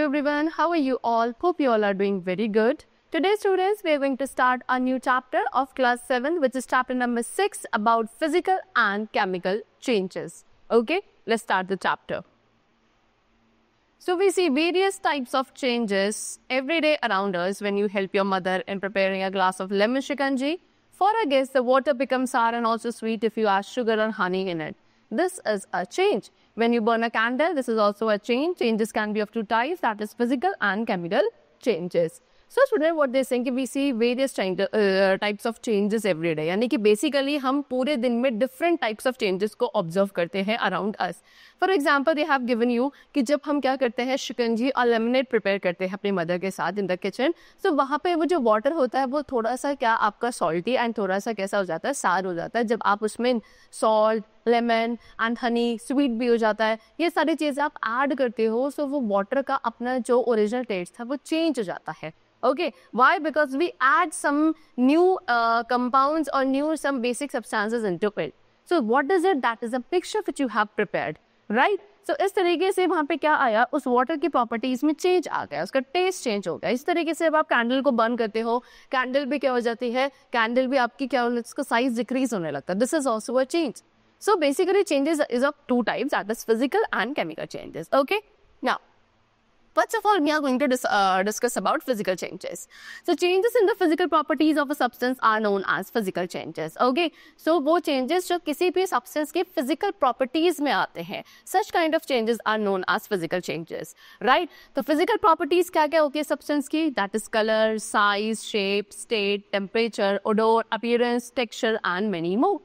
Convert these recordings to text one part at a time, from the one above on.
everyone, how are you all? Hope you all are doing very good. Today students, we are going to start a new chapter of class 7 which is chapter number 6 about physical and chemical changes. Okay, let's start the chapter. So we see various types of changes every day around us when you help your mother in preparing a glass of lemon shikanji. For a guess, the water becomes sour and also sweet if you add sugar and honey in it. This is a change. When you burn a candle, this is also a change. Changes can be of two types, that is physical and chemical changes. So student, what they saying कि we see various types of changes every day. यानी कि basically हम पूरे दिन में different types of changes को observe करते हैं around us. For example, they have given you कि जब हम क्या करते हैं शिकंजी और lemonade prepare करते हैं अपनी mother के साथ in the kitchen. So वहाँ पे वो जो water होता है वो थोड़ा सा क्या आपका salty and थोड़ा सा कैसा हो जाता है sour हो जाता है. जब आप उसमें salt, lemon and honey sweet भी हो जाता है, ये सारी चीज़ें आप ऐड करते हो, सो वो वाटर का अपना जो ओरिजिनल टेस्ट था वो चेंज हो जाता है. Okay, why? Because we add some new compounds or new some basic substances into it. So what is it? That is a mixture which you have prepared, right? So इस तरीके से वहाँ पे क्या आया, उस वाटर की प्रॉपर्टीज में चेंज आ गया, उसका टेस्ट चेंज हो गया. इस तरीके से अब आप कैंडल को बर्न करते हो, कैंडल भी क्या हो जाती है, कैंडल भी आपकी क्या हो, उसका साइज डिक्रीज होने लगता है. This is also a change. So basically changes is of two types, that is physical and chemical changes. Okay, now first of all we are going to discuss about physical changes. So changes in the physical properties of a substance are known as physical changes. Okay, so वो changes जो किसी भी substance के physical properties में आते हैं, such kind of changes are known as physical changes, right? तो physical properties क्या क्या होती है substance की, that is color, size, shape, state, temperature, odor, appearance, texture and many more.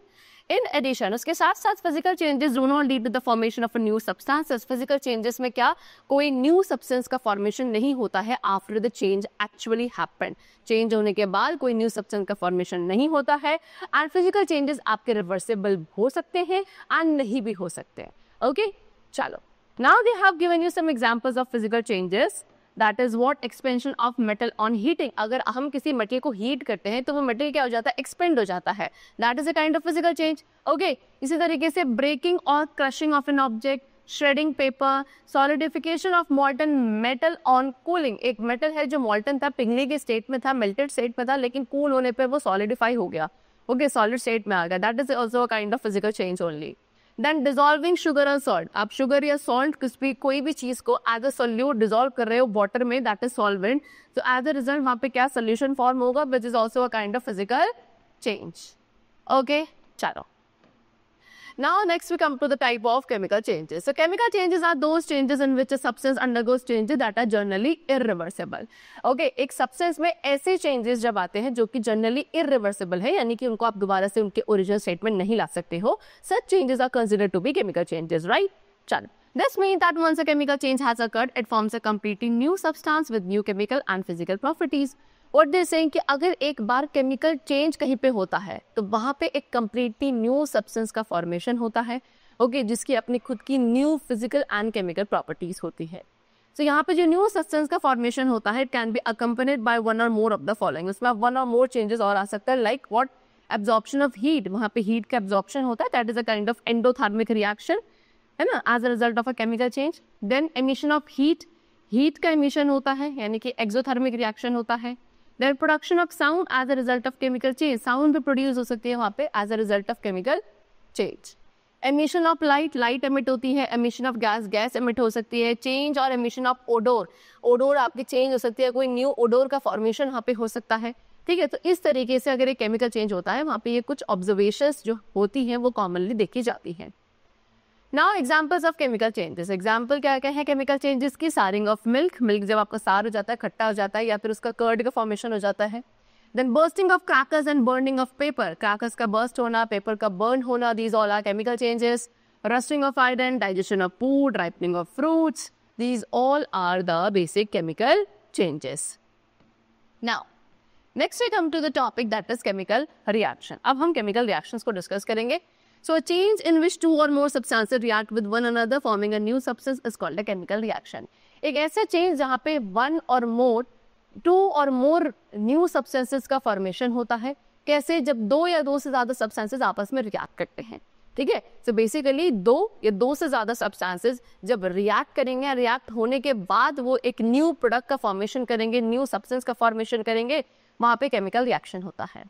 In addition, उसके साथ साथ physical changes do not lead to the formation of a new substances. Physical changes में क्या कोई new substance का formation नहीं होता है after the change actually happened. Change होने के बाद कोई new substance का formation नहीं होता है and physical changes आपके reversible हो सकते हैं and नहीं भी हो सकते हैं. Okay, चलो. Now they have given you some examples of physical changes. That is what expansion of metal on heating. अगर हम किसी मेटल को हीट करते हैं तो वो मेटल क्या हो जाता है, एक्सपेंड हो जाता है. That is a kind of physical change. Okay, इसी तरीके से breaking or crushing of an object, shredding paper, solidification of molten metal on cooling. एक मेटल है जो molten था, पिघलने के स्टेट में था, melted स्टेट में था, लेकिन कूल होने पे वो solidify हो गया. Okay, solid स्टेट में आ गया. That is also a kind of physical change only. Then dissolving sugar and salt. आप sugar या salt कोई भी चीज को as a solute dissolve कर रहे हो water में, that is solvent. So as a result वहाँ पे क्या solution form होगा, which is also a kind of physical change. Okay, चलो. Now next we come to the type of chemical changes. So chemical changes are those changes in which a substance undergoes changes that are generally irreversible. Okay, एक substance में ऐसे changes जब आते हैं जो कि generally irreversible है, यानी कि उनको आप दोबारा से उनके original state में नहीं ला सकते हो. Such changes are considered to be chemical changes, right? चलो. This means that once a chemical change has occurred, it forms a completely new substance with new chemical and physical properties. What they saying कि अगर एक बार chemical change कहीं पे होता है तो वहाँ पे एक कम्प्लीटली न्यू सब्सटेंस का फॉर्मेशन होता है. ओके, जिसकी अपनी खुद की new physical and chemical properties होती है. सो यहाँ पे जो न्यू सब्सटेंस का फॉर्मेशन होता है, it can be accompanied by one or more of the following. उसमें वन और मोर चेंजेस और आ सकता है, like what, absorption of heat. वहाँ पे हीट का एब्जॉर्प्शन होता है, that is a kind of endothermic reaction, है ना, as a result of a chemical change. Then emission of heat, heat का एमिशन होता है, यानी कि एक्सोथर्मिक रिएक्शन होता है. Then production of sound as a result of chemical change. Sound भी produce हो सकती है वहाँ पे as a result of chemical change. Emission of light, light emit होती है. Emission of gas, gas emit हो सकती है. Change और emission of odor, odor आपकी change हो सकती है, कोई new odor का formation वहाँ पे हो सकता है. ठीक है, तो इस तरीके से अगर एक chemical change होता है वहाँ पे ये कुछ observations जो होती हैं वो commonly देखी जाती हैं. Now examples of chemical changes. Example क्या क्या है chemical changes की, souring of milk. Milk जब आपका सार हो जाता है, खट्टा हो जाता है, या फिर उसका कर्ड का फॉर्मेशन हो जाता है. Then bursting of crackers and burning of paper. Crackers का burst होना, paper का burn होना, these all are chemical changes. Rusting of iron, digestion of food, ripening of fruits. These all are the basic chemical changes. Now next we come to the topic that is chemical reaction. अब हम chemical reactions को discuss करेंगे. So a change in which two or more substances react with one another forming a new substance is called a chemical reaction. एक ऐसा change जहाँ पे one or more, two or more new substances का formation होता है. कैसे? जब दो या दो से ज़्यादा substances आपस में react करते हैं. ठीक है। सो बेसिकली दो या दो से ज्यादा सब्सटेंसेस जब रिएक्ट करेंगे, रिएक्ट होने के बाद वो एक न्यू प्रोडक्ट का फॉर्मेशन करेंगे, न्यू सब्सटेंस का फॉर्मेशन करेंगे, वहां पे केमिकल रिएक्शन होता है।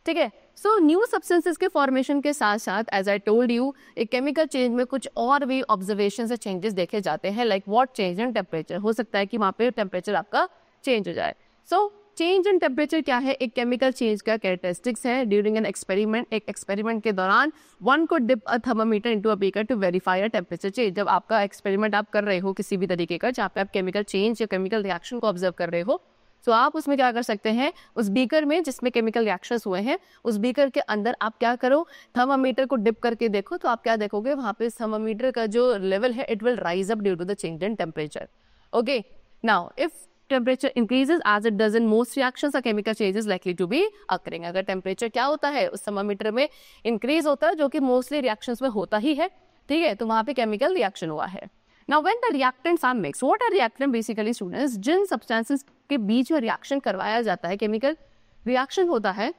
ठीक है। सो न्यू सब्सटेंसेस के फॉर्मेशन के साथ साथ एज आई टोल्ड यू, एक केमिकल चेंज में कुछ और भी ऑब्जर्वेशन से चेंजेस देखे जाते हैं, like what change in temperature. हो सकता है कि वहां पे टेम्परेचर आपका चेंज हो जाए। सो चेंज इन टेम्परेचर क्या है? एक केमिकल चेंज का कैरेक्टरिस्टिक्स है ड्यूरिंग एन एक्सपेरिमेंट। एक एक्सपेरिमेंट के दौरान वन को dip a thermometer into a beaker to verify a temperature change. जब आपका एक्सपेरिमेंट आप कर रहे हो किसी भी तरीके का, जहाँ पे आप केमिकल चेंज या केमिकल रिएक्शन को ऑब्जर्व कर रहे हो, तो आप उसमें क्या कर सकते हैं, उस बीकर में जिसमें केमिकल रिएक्शंस हुए हैं, उस बीकर के अंदर आप क्या करो, थर्मामीटर को डिप करके देखो। तो आप क्या देखोगे, वहां पे थर्मामीटर का जो लेवल है it will rise up due to the change in temperature. Okay, now if temperature increases as it does in most reactions, a chemical change is likely to be occurring। अगर temperature क्या होता है उस thermometer में increase होता है, जो कि मोस्टली रिएक्शंस में होता ही है, ठीक है, तो वहां पे केमिकल रिएक्शन हुआ है। Now when the reactants are mixed, what are reactant basically students? जिन सब्सटेंसेस के बीच में रिएक्शन करवाया जाता है, केमिकल रिएक्शन होता है,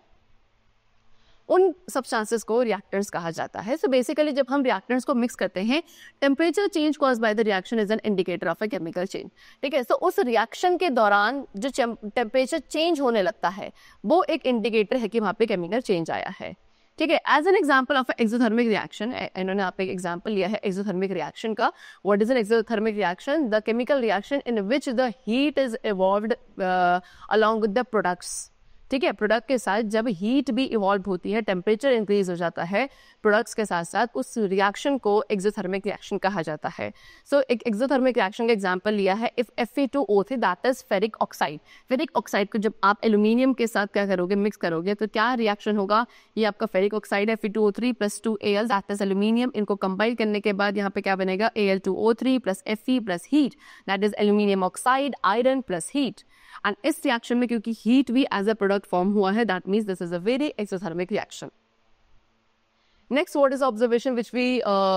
उन सब्सटेंसेस को रिएक्टेंट्स कहा जाता है। सो बेसिकली जब हम रिएक्टेंट्स को मिक्स करते हैं, temperature change caused by the reaction is an indicator of a chemical change. ठीक है, सो उस रिएक्शन के दौरान जो टेम्परेचर चेंज होने लगता है वो एक इंडिकेटर है कि वहाँ पे केमिकल चेंज आया है। ठीक है, as an example of exothermic reaction, इन्होंने आप एक एग्जाम्पल लिया है एक्सोथर्मिक रिएक्शन का। What is an exothermic reaction? The chemical reaction in which the heat is evolved along with the products. ठीक है, प्रोडक्ट के साथ जब हीट भी इवॉल्व होती है, टेम्परेचर इंक्रीज हो जाता है प्रोडक्ट्स के साथ साथ, उस रिएक्शन को एक्सोथर्मिक रिएक्शन कहा जाता है। सो एक एक्सोथर्मिक रिएक्शन का एग्जांपल लिया है, if Fe2O3 that is ferric oxide. Ferric oxide को जब आप एल्यूमिनियम के साथ क्या करोगे, मिक्स करोगे, तो क्या रिएक्शन होगा? ये आपका फेरिक ऑक्साइड है, Fe2O3 + 2Al that is aluminium. इनको कंबाइन करने के बाद यहाँ पे क्या बनेगा? Al2O3 + Fe + heat that is aluminium oxide, iron + heat. And इस रिएक्शन में क्योंकि हीट भी एज अ प्रोडक्ट फॉर्म हुआ है, that means this is a very exothermic reaction. Next, what is observation which we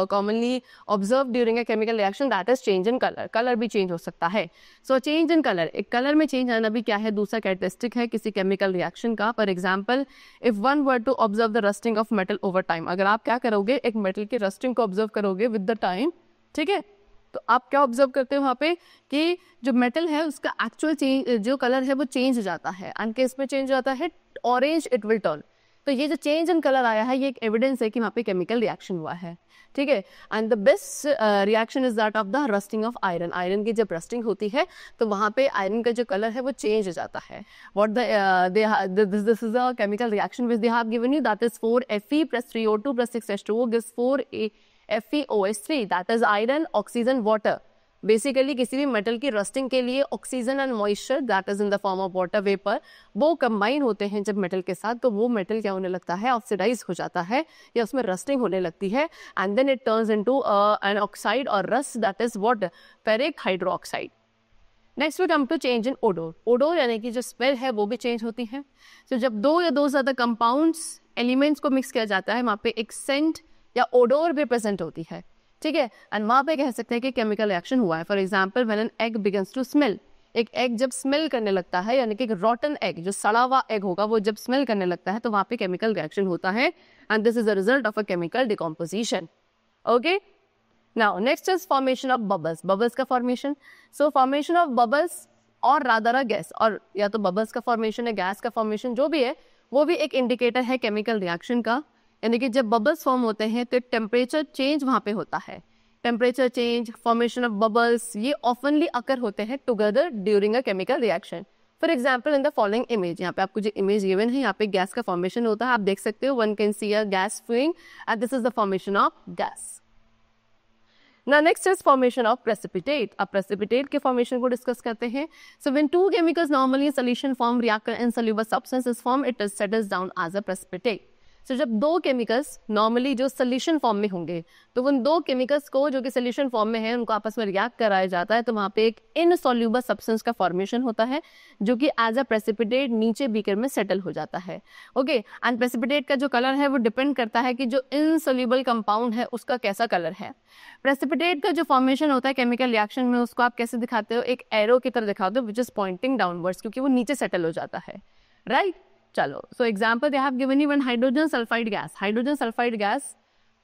commonly observe during a chemical reaction? That is change in color. Color भी change हो सकता है। So change in color, एक color में change आना भी क्या है? दूसरा characteristic है किसी chemical reaction का। For example, if one were to observe the rusting of metal over time, अगर आप क्या करोगे, एक metal की rusting को observe करोगे with the time, ठीक है, तो आप क्या ऑब्जर्व करते हो वहाँ पे कि जो मेटल है उसका एक्चुअल चेंज, जो कलर है वो चेंज हो जाता है, एंड केस में चेंज हो जाता है ऑरेंज इट विल टर्न। तो ये जो चेंज इन कलर आया है ये एक एविडेंस है कि वहाँ पे केमिकल रिएक्शन हुआ है। ठीक है, and the best reaction is that of the rusting of iron. Iron की जब रस्टिंग होती है तो वहाँ पे आयरन का जो कलर है वो चेंज हो जाता है। What this is a chemical reaction which they have given you, that is 4Fe + 3O2 + 6H2O gives 4FeOH3 that is iron, oxygen, water. Basically किसी भी मेटल की रस्टिंग के लिए oxygen and moisture that is in the form of water vapour, वो combine होते हैं जब metal के साथ, तो वो मेटल क्या होने लगता है? ऑक्सीडाइज हो जाता है या उसमें रस्टिंग होने लगती है, and then it turns into an oxide और rust that is what? Ferric hydroxide. Next we come to change in odour. Odour यानी कि जो स्मेल है वो भी चेंज होती है। तो जब दो या दो ज्यादा कंपाउंड्स एलिमेंट्स को मिक्स किया जाता है, वहाँ पे एक सेंट या ओडोर भी प्रेजेंट होती है। ठीक है, एंड वहाँ पे कह सकते हैं कि केमिकल रिएक्शन हुआ है। For example when an egg begins to smell, एक एग जब स्मेल करने लगता है, यानी कि एक रॉटन एग, जो सड़ा हुआ एग होगा, वो जब स्मेल करने लगता है तो वहाँ पे केमिकल रिएक्शन होता है, and this is a result of a chemical decomposition. Okay, now next is formation of bubbles. Bubbles का formation, so formation of bubbles और रादर अ गैस, और या तो बबल्स का फॉर्मेशन है, गैस का फॉर्मेशन, जो भी है वो भी एक इंडिकेटर है केमिकल रिएक्शन का। यानी कि जब बबल्स फॉर्म होते हैं तो टेम्परेचर चेंज वहाँ पे होता है। Temperature change, formation of bubbles, ये ऑफनली अकर होते हैं together during a chemical reaction. For example in the following image, यहाँ पे आपको जो इमेज गिवन है, यहाँ पे गैस का फॉर्मेशन होता है, आप देख सकते हो, one can see a gas fuming and this is the formation of gas. Now next is formation of precipitate. अब precipitate के formation को डिस्कस करते हैं। So when two chemicals normally in solution form react and insoluble substance is formed, it is settles down as a precipitate. So जब दो chemicals normally जो solution form में होंगे, तो उन दो केमिकल्स को जो कि सोल्यूशन फॉर्म में है उनको आपस में रिएक्ट कराया जाता है, तो वहाँ पे एक इनसॉल्यूबल सब्सटेंस का फॉर्मेशन होता है जो कि एज अ प्रेसिपिटेट नीचे बीकर में सेटल हो जाता है। ओके, एंड प्रेसिपिटेट का जो कलर है वो डिपेंड करता है कि जो इनसॉल्यूबल कंपाउंड है उसका कैसा कलर है। प्रेसिपिटेट का जो फॉर्मेशन होता है केमिकल रिएक्शन में, उसको आप कैसे दिखाते हो? एक एरो की तरह दिखाते हो विच इज पॉइंटिंग डाउनवर्ड्स, क्योंकि वो नीचे सेटल हो जाता है, राइट? चलो, so example they have given you one hydrogen sulphide gas. Hydrogen sulphide gas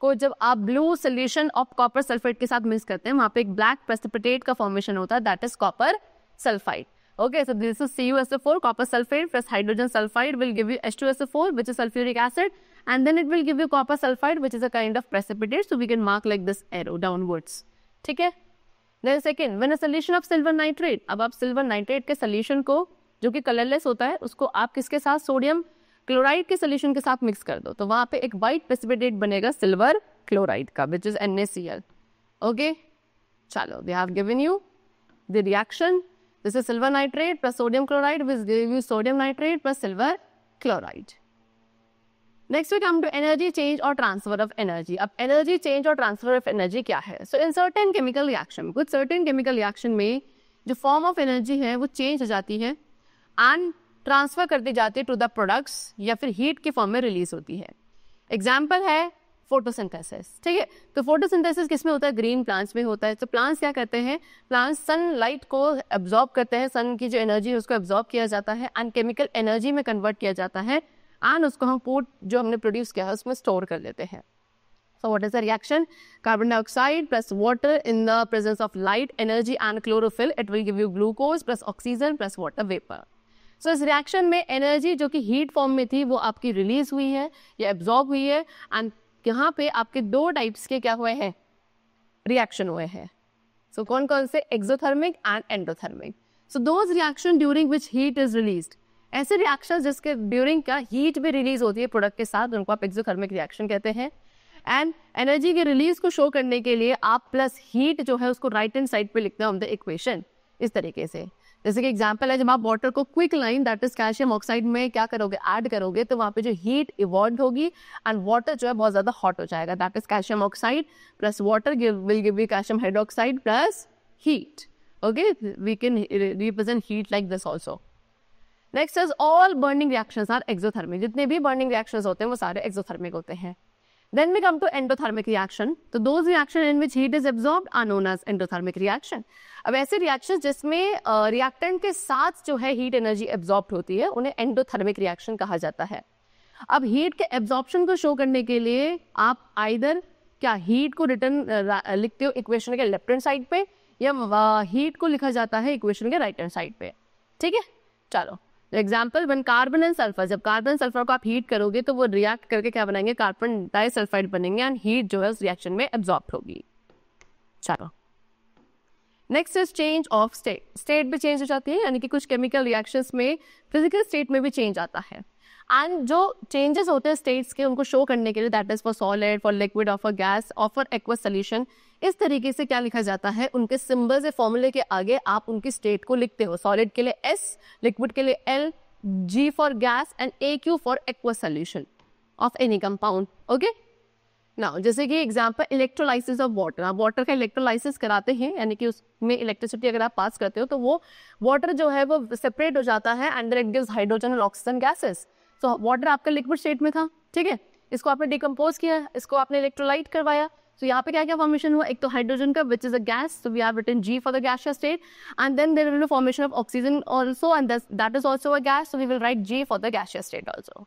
को जब आप blue solution of copper sulphate के साथ मिक्स करते हैं, वहां पे एक ब्लैक प्रेसिपिटेट का फॉर्मेशन होता है, that is copper sulphide. Okay, so this is CuSO4, copper sulfate plus hydrogen sulfide will give you H2SO4, which is sulfuric acid, and then it will give you copper sulfide, which is a kind of precipitate. So we can mark like this arrow downwards. ठीक है? Then second, when a solution of silver nitrate, अब आप silver nitrate के solution को जो कि colourless होता है उसको आप किसके साथ, सोडियम क्लोराइड के सोल्यूशन के साथ मिक्स कर दो, तो वहां पे एक व्हाइट प्रेसिपिटेट बनेगा सिल्वर क्लोराइड का, विच इज NaCl. ओके, चलो, they have given you the reaction. This is silver nitrate plus sodium chloride which give you sodium nitrate plus silver chloride. Next we come to energy change और transfer of energy. अब energy change और transfer of energy क्या है? So in certain chemical reaction, कुछ certain chemical reaction में जो form of energy है वो चेंज हो जाती है एंड ट्रांसफर कर दी जाती है टू द प्रोडक्ट्स, या फिर हीट के फॉर्म में रिलीज होती है. एग्जाम्पल है फोटोसिंथेसिस. ठीक है, तो फोटोसिंथेसिस किसमें होता है? ग्रीन प्लांट्स में होता है. तो प्लांट्स क्या करते हैं? प्लांट्स सनलाइट को एब्जॉर्ब करते हैं, सन की जो एनर्जी है उसको एब्जॉर्ब किया जाता है एंड केमिकल एनर्जी में कन्वर्ट किया जाता है एंड उसको हम फूड जो हमने प्रोड्यूस किया है उसमें स्टोर कर लेते हैं. So what is the reaction? Carbon dioxide plus water in the presence of light, energy and chlorophyll, it will give you glucose plus oxygen plus water vapor. So इस reaction में energy जो कि heat form में थी वो आपकी release हुई है या एब्जॉर्ब हुई है एंड यहाँ पे आपके दो टाइप्स के क्या हुए हैं? रिएक्शन हुए हैं. सो कौन कौन से? Exothermic and endothermic. So those reaction during which heat is released, ऐसे रिएक्शन जिसके ड्यूरिंग का हीट भी रिलीज होती है प्रोडक्ट के साथ, उनको आप एक्सोथर्मिक रिएक्शन कहते हैं. एंड एनर्जी के रिलीज को शो करने के लिए आप प्लस हीट जो है उसको राइट हैंड साइड पे लिखते हैं ऑन द इक्वेशन इस तरीके से. जैसे कि एग्जांपल है, जब आप वाटर को quick lime that is calcium oxide में क्या करोगे? ऐड करोगे, तो वहाँ पे जो हीट इवॉल्व होगी एंड वाटर जो है बहुत ज्यादा हॉट हो जाएगा, that is calcium oxide plus water will give you calcium hydroxide plus heat. Okay, we can represent heat like this also. Next is all burning reactions are exothermic. जितने भी burning reactions होते हैं वो सारे exothermic होते हैं. Then we come to endothermic reaction. तो those reaction in which heat is absorbed are known as endothermic reaction. अब ऐसे reactions जिसमें reactant के साथ जो है heat energy absorbed होती है उन्हें endothermic reaction कहा जाता है. अब heat के absorption को show करने के लिए आप either क्या heat को रिटर्न लिखते हो equation के left hand side पे, या heat को लिखा जाता है equation के right hand side पे. ठीक है, चलो example, one carbon and sulphur. जब कार्बन सल्फर को आप हीट करोगे तो वो रिएक्ट करके क्या बनाएंगे? कार्बन डाइसल्फाइड बनेंगे एंड हीट जो है उस रिएक्शन में एब्जॉर्ब होगी. चलो, next is change of state. State भी चेंज हो जाती है, यानी कि कुछ केमिकल रिएक्शंस में फिजिकल स्टेट में भी चेंज आता है एंड जो चेंजेस होते हैं स्टेट्स के उनको शो करने के लिए, that is for solid, for liquid, और फॉर गैस, और फॉर एक्वस सोल्यूशन, इस तरीके से क्या लिखा जाता है? उनके सिंबल्स या फॉर्मूले के आगे आप उनकी स्टेट को लिखते हो. सॉलिड के लिए S, लिक्विड के लिए L, G for gas and AQ for aqueous solution of any compound. Okay, now जैसे कि एग्जांपल इलेक्ट्रोलाइसिस ऑफ वाटर. आप वाटर का इलेक्ट्रोलाइसिस कराते हैं, यानी कि उसमें इलेक्ट्रिसिटी अगर आप पास करते हो तो वो वाटर जो है वो सेपरेट हो जाता है and then it gives hydrogen और ऑक्सीजन गैसेस. सो वाटर आपका लिक्विड स्टेट में था, ठीक है, इसको आपने डिकम्पोज किया, इसको आपने इलेक्ट्रोलाइट करवाया. So यहाँ पे क्या क्या फॉर्मेशन हुआ? एक तो हाइड्रोजन का which is a gas, so we have written G for the gaseous state, and then there will be formation of oxygen also, and that is also a gas, so we will write G for the gaseous state also.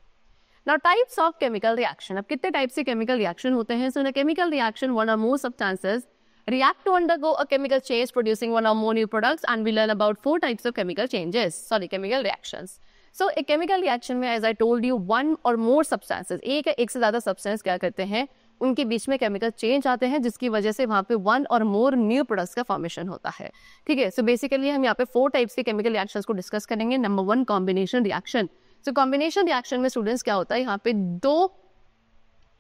Now types of chemical reaction. अब कितने type से chemical reaction होते हैं? So in a chemical reaction, one or more substances react to undergo a chemical change producing one or more new products, and we learn about 4 types of chemical reactions. So a chemical reaction में, as I told you, one or more substances, एक से ज्यादा substance क्या करते हैं? उनके बीच में chemical change आते हैं जिसकी वजह से वहाँ पे one or more new products का फॉर्मेशन होता है. ठीक है, सो बेसिकली हम यहाँ पे 4 टाइप्स के केमिकल रिएक्शंस को डिस्कस करेंगे. Number 1, combination reaction. So combination reaction में स्टूडेंट्स क्या होता है? यहाँ पे 2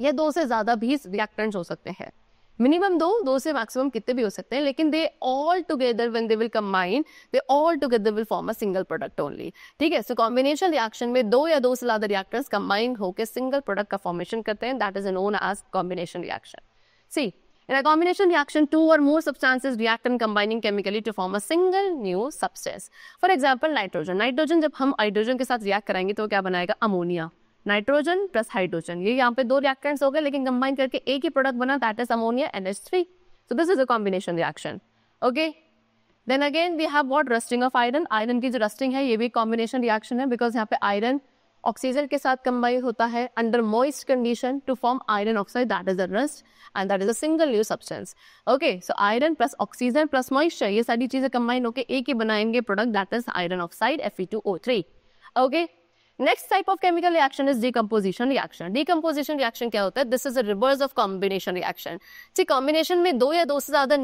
या 2 से ज्यादा भी रिएक्टेंट्स हो सकते हैं. मिनिमम 2 से मैक्सिमम कितने भी हो सकते हैं, लेकिन they all together when they will combine, they all together will form a single product only. ठीक है, सो कॉम्बिनेशन रिएक्शन में 2 या 2 से ज्यादा रिएक्टर्स कंबाइन होकर सिंगल प्रोडक्ट का फॉर्मेशन करते हैं, that is known as combination reaction. See, in a combination reaction 2 or more substances react and combining chemically to form a single new substance. For example nitrogen जब हम hydrogen के साथ react कराएंगे तो क्या बनाएगा? अमोनिया. नाइट्रोजन प्लस हाइड्रोजन, ये यहाँ पे 2 रिएक्टेंट्स हो गए, लेकिन कंबाइन करके एक ही प्रोडक्ट बना, that is ammonia NH3. So this is a combination reaction. Okay, then again we have what? Rusting of iron. Iron की जो रस्टिंग है ये भी कॉम्बिनेशन रिएक्शन है, बिकॉज यहाँ पे आयरन ऑक्सीजन के साथ कंबाइन होता है under moist condition to form iron oxide, that is a rust and that is a single use substance. Okay, so iron plus oxygen plus moisture, ये सारी चीजें कंबाइन होकर एक ही बनाएंगे product, that is iron oxide Fe2O3. Okay, next type of chemical reaction is decomposition reaction. Decomposition reaction क्या होता है? This is a reverse of combination reaction. जी, कॉम्बिनेशन में दो या दो से ज्यादा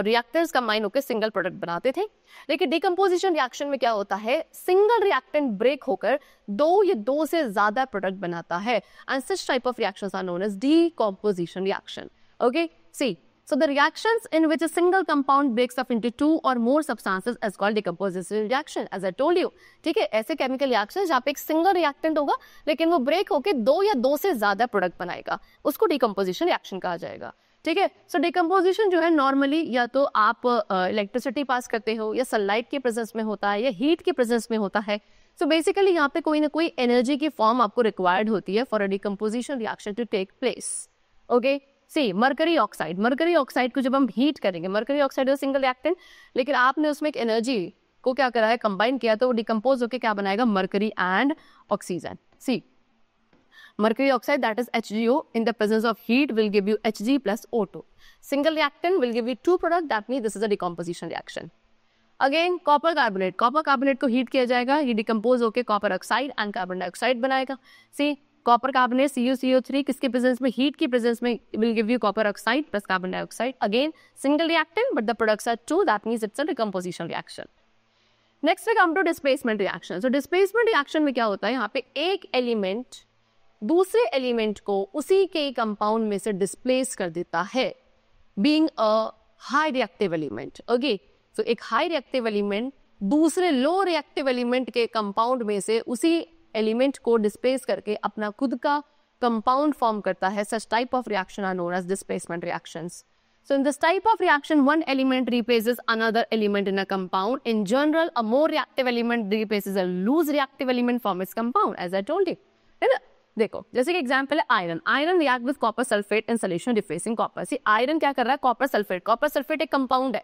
रिएक्टर्स कंबाइन होकर सिंगल प्रोडक्ट बनाते थे, लेकिन डिकम्पोजिशन रिएक्शन में क्या होता है? सिंगल रिएक्टेंट ब्रेक होकर दो या दो से ज्यादा प्रोडक्ट बनाता है, and such type of reactions are known as decomposition reaction. Okay, see, so the reactions in which a single compound breaks up into two or more substances is called decomposition reaction, as I told you. ठीक है, ऐसे chemical reaction जहाँ पे एक single reactant होगा लेकिन वो break होके दो या दो से ज्यादा प्रोडक्ट बनाएगा, उसको डिकम्पोजिशन रिएक्शन कहा जाएगा. ठीक है, सो डिकम्पोजिशन जो है नॉर्मली या तो आप इलेक्ट्रिसिटी पास करते हो, या सनलाइट के प्रेजेंस में होता है, या हीट के प्रेजेंस में होता है. सो बेसिकली यहाँ पे कोई ना कोई एनर्जी की फॉर्म आपको रिक्वायर्ड होती है for a decomposition reaction to take place. Okay, see mercury oxide को जब हम हीट करेंगे, mercury oxide is single reactant, लेकिन आपने उसमें एक एनर्जी को क्या करा है, कंबाइन किया, तो वो डिकम्पोज होकर क्या बनाएगा? Mercury and oxygen. See mercury oxide, that is HgO, in the presence of heat will give you Hg plus O2. Single reactant will give you two product, that means this is a decomposition reaction. Again, copper carbonate को heat किया जाएगा, ये decompose होके copper oxide and carbon dioxide बनाएगा. See, copper carbonate CuCO3 किसके presence में? heat की presence में will give you copper oxide plus carbon dioxide. Again, single reactant, but the products are two, that means it's a decomposition reaction. Next we come to displacement reaction. So displacement reaction में क्या होता है? यहाँ पे एक element दूसरे element को उसी के कंपाउंड में से डिस्प्लेस कर देता है, being a high reactive element. Okay, so एक हाई रिएक्टिव एलिमेंट दूसरे लो रिएक्टिव एलिमेंट के कंपाउंड में से उसी एलिमेंट को डिस्प्लेस करके अपना खुद का कंपाउंड फॉर्म करता है. Such type of reaction are known as displacement reactions. So in this type of reaction, one element replaces another element in a compound. In general, a more reactive element replaces a loose reactive element from its compound, as I told you. है ना? देखो, जैसे कि example है iron react with copper sulphate in solution replacing copper. See, iron क्या कर रहा है? कॉपर सल्फेट एक कंपाउंड है,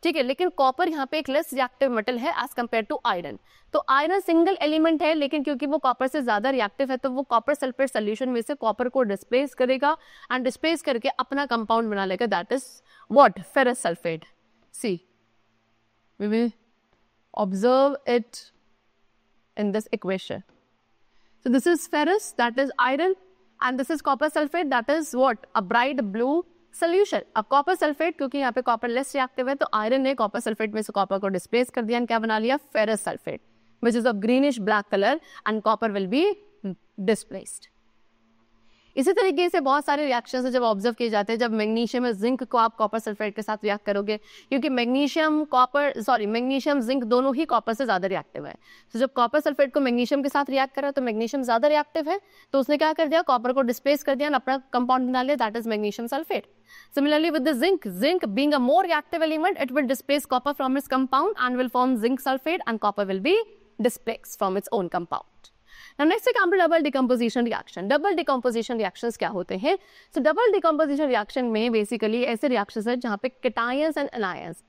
ठीक है, लेकिन कॉपर यहाँ पे एक लेस रिएक्टिव मेटल है एज कंपेयर टू आयरन. तो आयरन सिंगल एलिमेंट है, लेकिन क्योंकि वो कॉपर से ज्यादा रिएक्टिव है तो वो कॉपर सल्फेट सोल्यूशन में से कॉपर को डिस्प्लेस करेगा एंड डिस्प्लेस करके अपना कंपाउंड बना लेगा, that is what? Ferrous sulphate. See, we will observe it in this equation. So this is ferrous, that is iron, and this is copper sulfate, that is what? A bright blue solution. अब copper sulfate, क्योंकि यहाँ पे copper less reactive है, तो iron ने copper sulfate में से copper को displace कर दिया और क्या बना लिया? Ferrous sulfate, which is of greenish black color, and copper will be displaced. इसी तरीके से बहुत सारे रिएक्शंस जब ऑब्जर्व किए जाते हैं, जब मैग्नीशियम और जिंक को आप कॉपर सल्फेट के साथ रिएक्ट करोगे, क्योंकि मैग्नीशियम जिंक दोनों ही कॉपर से ज्यादा रिएक्टिव है. तो जब कॉपर सल्फेट को मैग्नीशियम के साथ रिएक्ट करा तो मैग्नीशियम ज्यादा रिएक्टिव है, तो उसने क्या कर दिया? कॉपर को डिस्प्लेस कर दिया और अपना कंपाउंड बना लिया, that is magnesium sulphate. Similarly with the zinc being a more reactive element, it will displace copper from its compound and will form zinc sulfate, and copper will be displaced from its own compound. Now next we come to double decomposition reaction. Double decomposition reactions क्या होते हैं? So double decomposition reaction में basically ऐसे reactions हैं जहाँ पे cations and anions.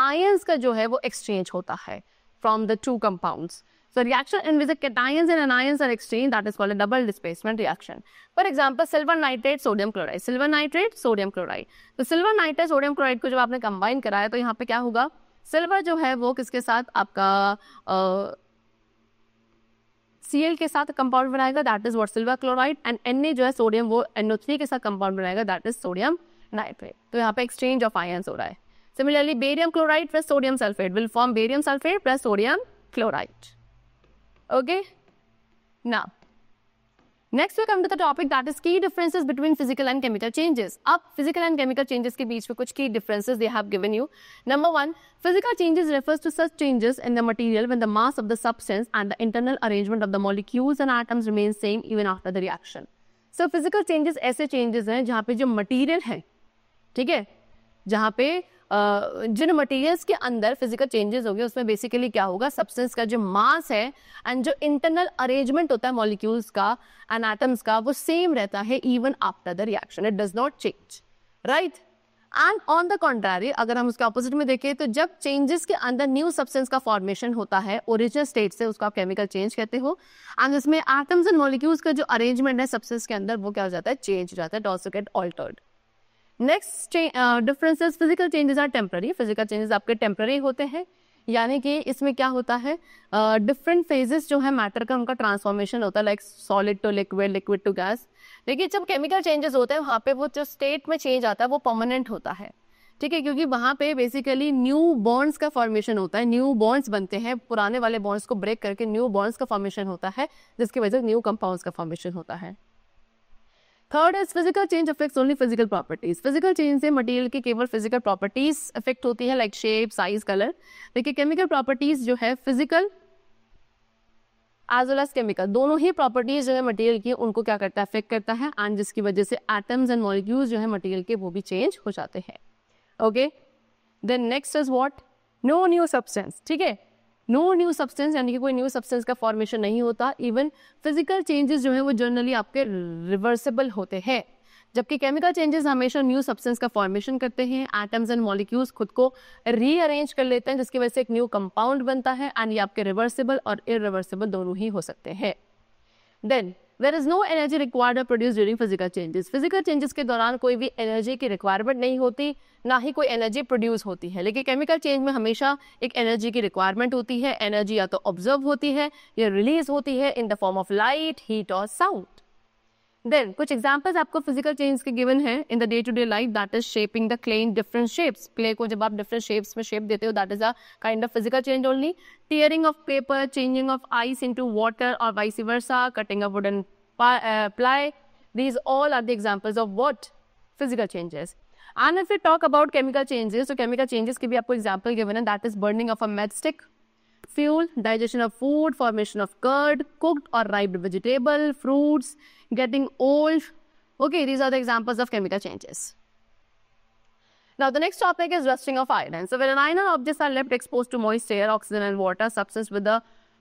Ions का जो है वो exchange होता है from the two compounds. So reaction in which the cations and anions are exchanged, that is called a double displacement reaction. For example, silver nitrate, sodium chloride. Silver nitrate, sodium chloride. तो silver nitrate, sodium chloride को जब आपने combine कराया तो यहाँ पे क्या होगा? Silver जो है वो किसके साथ? आपका Cl के साथ कंपाउंड बनाएगा, that is what? Silver chloride. And Na जो है सोडियम, वो NO3 के साथ कंपाउंड बनाएगा, दैट इज सोडियम नाइट्रेट. तो यहाँ पे एक्सचेंज ऑफ आयंस हो रहा है. Similarly barium chloride plus sodium sulphate will form barium sulphate plus sodium chloride. Okay, now next we come to the topic that is key differences between physical and chemical changes. अब physical and chemical changes के बीच में कुछ key differences they have given you. Number 1, physical changes refers to such changes in the material when the mass of the substance and the internal arrangement of the molecules and atoms remain same even after the reaction. So physical changes ऐसे changes हैं जहाँ पे जो material है, ठीक है, जहाँ पे जिन मटेरियल्स के अंदर फिजिकल चेंजेस हो गए उसमें बेसिकली क्या होगा? सब्सटेंस का जो मास है एंड जो इंटरनल अरेंजमेंट होता है मॉलिक्यूल्स का एंड एटम्स का, वो सेम रहता है even after the reaction. It does not change, right? And on the contrary अगर हम उसके ऑपोजिट में देखें तो जब चेंजेस के अंदर न्यू सब्सटेंस का फॉर्मेशन होता है ओरिजिनल स्टेट से, उसको आप केमिकल चेंज कहते हो। एंड इसमें एटम्स एंड मॉलिक्यूल्स का जो अरेंजमेंट है सब्सटेंस के अंदर वो क्या हो जाता है, चेंज हो जाता है, also get altered. Next differences, physical changes are temporary, physical changes आपके टेम्पररी होते हैं, यानी कि इसमें क्या होता है डिफरेंट फेजेस जो है मैटर का उनका ट्रांसफॉर्मेशन होता है, like solid to liquid, liquid to gas. लेकिन जब केमिकल चेंजेस होते हैं वहाँ पे वो जो स्टेट में चेंज आता है वो परमानेंट होता है, ठीक है, क्योंकि वहाँ पे बेसिकली न्यू बॉन्ड्स का फॉर्मेशन होता है, न्यू बॉन्ड्स बनते हैं, पुराने वाले बॉन्ड्स को ब्रेक करके न्यू बॉन्ड्स का फॉर्मेशन होता है, जिसकी वजह से न्यू कंपाउंड्स का फॉर्मेशन होता है। Third is physical change affects only physical properties, physical change से मटेरियल की केवल फिजिकल प्रॉपर्टीज अफेक्ट होती है, लाइक शेप, साइज, कलर। देखिए केमिकल प्रॉपर्टीज जो है physical as well as chemical दोनों ही प्रॉपर्टीज जो है मटेरियल की उनको क्या करता है, अफेक्ट करता है, एंड जिसकी वजह से एटम्स एंड मॉलिक्यूल्स जो है मटेरियल के वो भी चेंज हो जाते हैं। Okay, then next is what, no new substance, ठीक है, नो न्यू सब्सटेंस यानी कि कोई न्यू सब्सटेंस का फॉर्मेशन नहीं होता। इवन फिजिकल चेंजेस जो है वो जनरली आपके रिवर्सिबल होते हैं, जबकि केमिकल चेंजेस हमेशा न्यू सब्सटेंस का फॉर्मेशन करते हैं, एटम्स एंड मॉलिक्यूल्स खुद को रीअरेंज कर लेते हैं, जिसकी वजह से एक न्यू कंपाउंड बनता है, एंड ये आपके रिवर्सिबल और इरिवर्सिबल दोनों ही हो सकते हैं। Then there is no energy required और produce during physical changes, physical changes के दौरान कोई भी एनर्जी की रिक्वायरमेंट नहीं होती, ना ही कोई एनर्जी प्रोड्यूस होती है। लेकिन केमिकल चेंज में हमेशा एक एनर्जी की रिक्वायरमेंट होती है, एनर्जी या तो ऑब्जर्व होती है या रिलीज होती है in the form of light, heat और साउंड। देन कुछ एग्जांपल्स आपको फिजिकल चेंज के गिवन है in the day to day life, that is shaping the clay in different shapes, clay को जब आप डिफरेंट शेप्स में शेप देते हो that is a kind of physical change only. Tearing of paper, changing of ice into water और vice versa, cutting a wooden ply, these all are the examples of what physical changes. And if we talk about chemical changes, so chemical changes के भी आपको example given है, that is burning of a matchstick, fuel, digestion of food, formation of curd, cooked or ripe vegetable, fruits, getting old. Okay, these are the examples of chemical changes. Now the next topic is rusting of iron. So when an iron objects are left exposed to moist air, oxygen and water, substance with the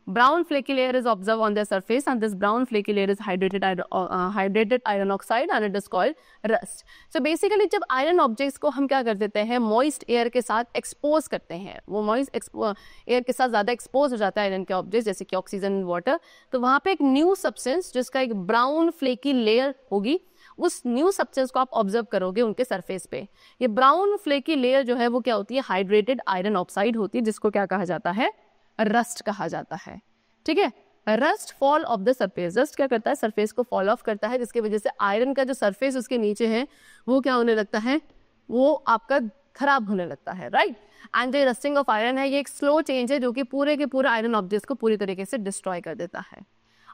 brown flaky layer is observed on their surface, and this brown flaky layer is hydrated iron oxide and it is called rust. So basically जब iron objects को हम क्या कर देते हैं, moist air के साथ expose करते हैं, वो moist air के साथ ज़्यादा expose हो जाता है iron के objects जैसे कि oxygen and water, तो वहाँ पे एक new substance जिसका एक brown flaky layer होगी, उस न्यू सब्सटेंस को आप ऑब्जर्व करोगे उनके सरफेस पे। ये ब्राउन फ्लेकी लेयर जो है वो क्या होती है, हाइड्रेटेड आयरन ऑक्साइड होती है, जिसको क्या कहा जाता है, रस्ट कहा जाता है, ठीक है। Rust fall of the surface, rust क्या करता है, सरफेस को फॉल ऑफ करता है, जिसकी वजह से आयरन का जो सरफेस उसके नीचे है वो क्या होने लगता है, वो आपका खराब होने लगता है, राइट। एंड जो रस्टिंग ऑफ आयरन है ये एक स्लो चेंज है जो कि पूरे के पूरे आयरन ऑब्जेक्ट्स को पूरी तरीके से डिस्ट्रॉय कर देता है।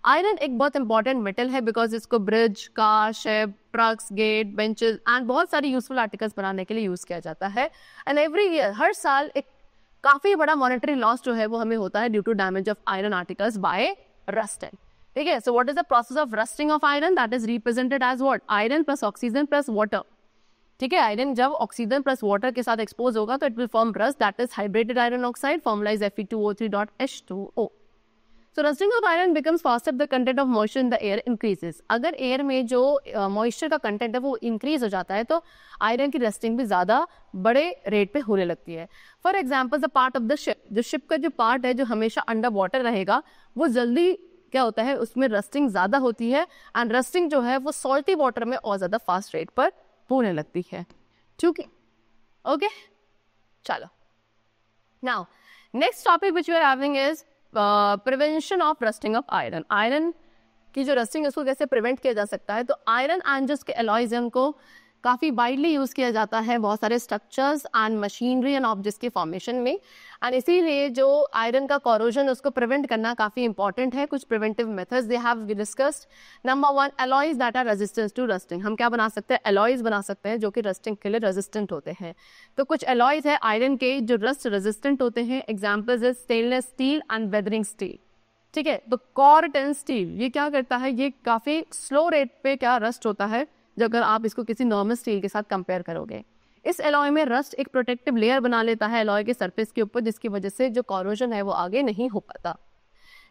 आयरन एक बहुत इंपॉर्टेंट मेटल है बिकॉज इसको bridge, car, ship, trucks, gate, benches and बहुत सारी यूजफुल आर्टिकल्स बनाने के लिए यूज किया जाता है। एंड एवरी ईयर, हर साल एक काफी बड़ा मॉनेटरी लॉस जो है वो हमें होता है due to damage of iron articles by rusting, ठीक है। So what is the process of rusting of iron, that is represented as what, iron plus oxygen plus water, ठीक है। आयरन जब ऑक्सीजन प्लस वाटर के साथ expose होगा तो it will form rust, that is hydrated iron oxide, formula is Fe2O3.H2O। So rusting of iron becomes faster if the content of moisture in the air increases. अगर air में जो moisture का content है वो increase हो जाता है तो आयरन की रस्टिंग भी ज़्यादा बड़े रेट पे होने लगती है। For example the part of the ship, जो शिप का जो पार्ट है जो हमेशा अंडर वाटर रहेगा वो जल्दी क्या होता है, उसमें रस्टिंग ज़्यादा होती है, एंड रस्टिंग जो है वो सॉल्टी वाटर में और ज़्यादा फास्ट रेट पर होने लगती है, ठीक है। ओके, चलो now next topic which we are having is prevention of rusting of iron. Iron की जो रस्टिंग है उसको कैसे प्रिवेंट किया जा सकता है, तो आयरन एंड जिसके एलॉयज को काफ़ी वाइडली यूज़ किया जाता है बहुत सारे structures and machinery and objects के फॉर्मेशन में, एंड इसीलिए जो आयरन का कॉरोजन उसको प्रिवेंट करना काफ़ी इंपॉर्टेंट है। कुछ preventive methods they have discussed. Number 1, alloys that are resistance to rusting. हम क्या बना सकते हैं, एलॉयज बना सकते हैं जो कि रस्टिंग के लिए रेजिस्टेंट होते हैं। तो कुछ एलॉयज है आयरन के जो रस्ट रेजिस्टेंट होते हैं, एग्जाम्पल्स है stainless steel and weathering steel, ठीक है। तो कॉर्टन स्टील ये क्या करता है, ये काफ़ी स्लो रेट पे क्या रस्ट होता है जब अगर आप इसको किसी नॉर्मल स्टील के साथ कंपेयर करोगे। इस एलॉय में रस्ट एक प्रोटेक्टिव लेयर बना लेता है एलॉय के सरफेस के ऊपर, जिसकी वजह से जो कॉरोजन है वो आगे नहीं हो पाता।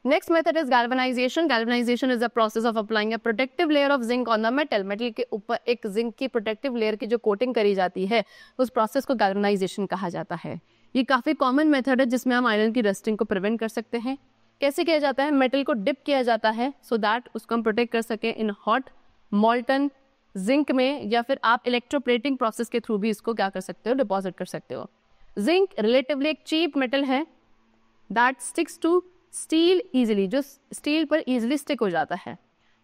Next method is galvanization. Galvanization is the process of applying a protective layer of zinc on the metal. Metal के ऊपर एक जिंक की प्रोटेक्टिव लेयर की जो कोटिंग करी जाती है उस प्रोसेस को गैल्वेनाइजेशन कहा जाता है. ये काफ़ी कॉमन मेथड है जिसमें हम आयरन की रस्टिंग को प्रिवेंट कर सकते हैं. कैसे किया जाता है? मेटल को डिप किया जाता है सो दैट उसको हम प्रोटेक्ट कर सकें इन हॉट मॉल्टन जिंक में, या फिर आप इलेक्ट्रोप्लेटिंग प्रोसेस के थ्रू भी इसको क्या कर सकते हो, डिपॉजिट कर सकते हो. जिंक रिलेटिवली एक चीप मेटल है that sticks to steel easily, जो स्टील पर इजीली स्टिक हो जाता है.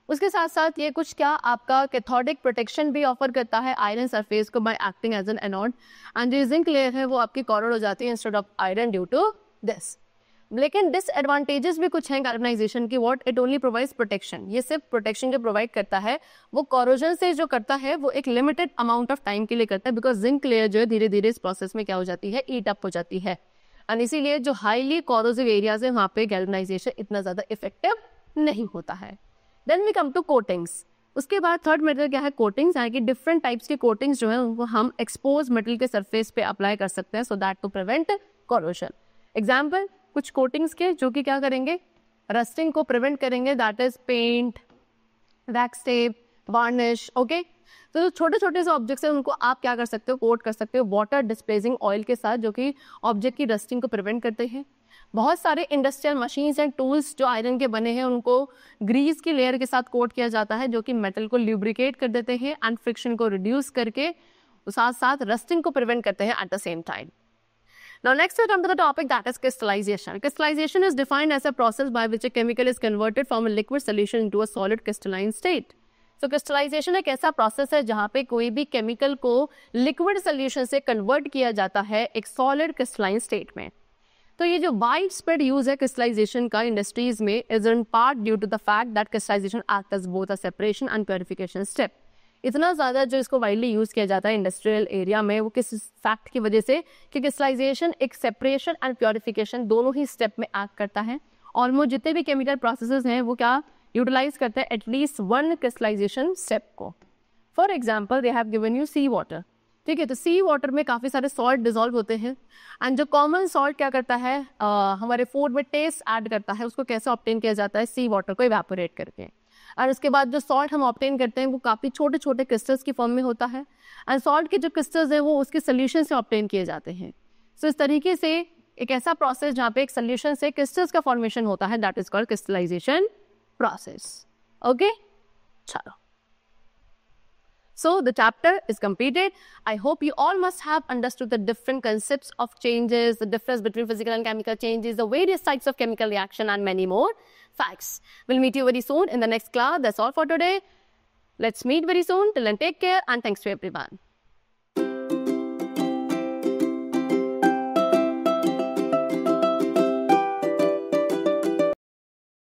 उसके साथ साथ ये कुछ क्या आपका कैथोडिक प्रोटेक्शन भी ऑफर करता है आयरन सरफेस को by acting as an anode, and जो जिंक लेयर है वो आपकी कॉरोड हो जाती है instead of iron due to this. लेकिन डिसएडवांटेजेस भी कुछ हैं गैल्वेनाइजेशन की. What? It only provides protection. ये सिर्फ प्रोटेक्शन जो प्रोवाइड करता है वो कॉरोजन से जो करता है वो एक लिमिटेड अमाउंट ऑफ टाइम के लिए करता है, बिकॉज जिंक लेयर जो है धीरे धीरे इस प्रोसेस में क्या हो जाती है, ईट अप हो जाती है. एंड इसीलिए जो हाईली कॉरोसिव एरियाज है वहाँ पे गैल्वेनाइजेशन इतना ज़्यादा इफेक्टिव नहीं होता है. Then we come to coatings. उसके बाद थर्ड मेथड क्या है? कोटिंग्स. यानी कि डिफरेंट टाइप्स के कोटिंग्स जो है उनको हम एक्सपोज मेटल के सरफेस पे अप्लाई कर सकते हैं so that to prevent corrosion. Example कुछ कोटिंग्स के जो कि क्या करेंगे, रस्टिंग को प्रिवेंट करेंगे, that is paint, wax tape, varnish. Okay, तो जो छोटे छोटे से ऑब्जेक्ट्स हैं उनको आप क्या कर सकते हो, कोट कर सकते हो वाटर डिस्प्लेसिंग ऑयल के साथ, जो कि ऑब्जेक्ट की रस्टिंग को प्रिवेंट करते हैं. बहुत सारे इंडस्ट्रियल मशीन्स एंड टूल्स जो आयरन के बने हैं उनको ग्रीस की लेयर के साथ कोट किया जाता है, जो कि मेटल को ल्यूब्रिकेट कर देते हैं एंड फ्रिक्शन को रिड्यूस करके साथ साथ रस्टिंग को प्रिवेंट करते हैं at the same time. Now next we come to the topic that is crystallization. Crystallization is defined as a process by which a chemical is converted from a liquid solution into a solid crystalline state. So crystallization एक ऐसा process है जहाँ पे कोई भी chemical को liquid solution से convert किया जाता है एक solid crystalline state में. तो ये जो widespread use है crystallization का industries में is in part due to the fact that crystallization acts as both a separation and purification step. इतना ज़्यादा जो इसको वाइडली यूज़ किया जाता है इंडस्ट्रियल एरिया में वो किस फैक्ट की वजह से कि क्रिस्टलाइजेशन एक सेपरेशन एंड प्योरिफिकेशन दोनों ही स्टेप में एक्ट करता है. ऑलमोस्ट जितने भी केमिकल प्रोसेसेस हैं वो क्या यूटिलाइज करते हैं एटलीस्ट वन क्रिस्टलाइजेशन स्टेप को. For example they have given you sea water. ठीक है, तो सी वाटर में काफ़ी सारे सॉल्ट डिजॉल्व होते हैं एंड जो कॉमन सॉल्ट क्या करता है हमारे फूड में टेस्ट ऐड करता है. उसको कैसे ऑब्टेन किया जाता है? सी वाटर को इवेपोरेट करके. और उसके बाद जो सॉल्ट हम ऑब्टेन करते हैं वो काफ़ी छोटे छोटे क्रिस्टल्स की फॉर्म में होता है एंड सॉल्ट के जो क्रिस्टल्स हैं वो उसके सोल्यूशन से ऑब्टेन किए जाते हैं. सो इस तरीके से एक ऐसा प्रोसेस जहाँ पे एक सोल्यूशन से क्रिस्टल्स का फॉर्मेशन होता है that is called crystallisation process. Okay, चलो. So the chapter is completed. I hope you all must have understood the different concepts of changes, the difference between physical and chemical changes, the various types of chemical reaction and many more facts. We'll meet you very soon in the next class. That's all for today. Let's meet very soon. Till then, take care and thanks to everyone.